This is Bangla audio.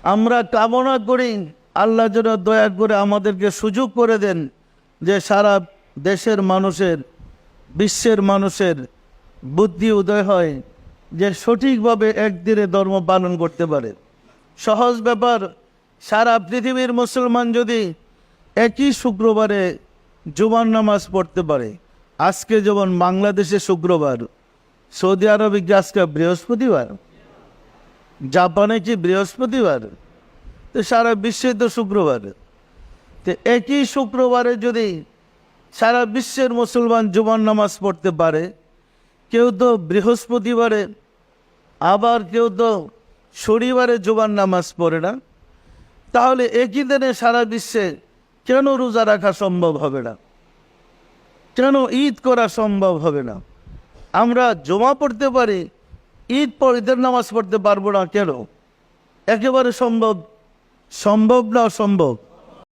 আমরা কামনা করি আল্লাহ যেন দয়া করে আমাদেরকে সুযোগ করে দেন যে সারা দেশের মানুষের, বিশ্বের মানুষের বুদ্ধি উদয় হয়, যে সঠিকভাবে একদিনে ধর্ম পালন করতে পারে। সহজ ব্যাপার, সারা পৃথিবীর মুসলমান যদি একই শুক্রবারে জুমার নামাজ পড়তে পারে, আজকে যেমন বাংলাদেশে শুক্রবার, সৌদি আরবে কি আজকে বৃহস্পতিবার, জাপানে কি বৃহস্পতিবার, তো সারা বিশ্বে তো শুক্রবার। তো একই শুক্রবারে যদি সারা বিশ্বের মুসলমান জুমার নামাজ পড়তে পারে, কেউ তো বৃহস্পতিবারে, আবার কেউ তো শনিবারে জুমার নামাজ পড়ে না, তাহলে একই দিনে সারা বিশ্বে কেন রোজা রাখা সম্ভব হবে না? কেন ঈদ করা সম্ভব হবে না? আমরা জমা পড়তে পারি, ঈদের নামাজ পড়তে পারবো না কেন? একেবারে সম্ভব। সম্ভব না অসম্ভব?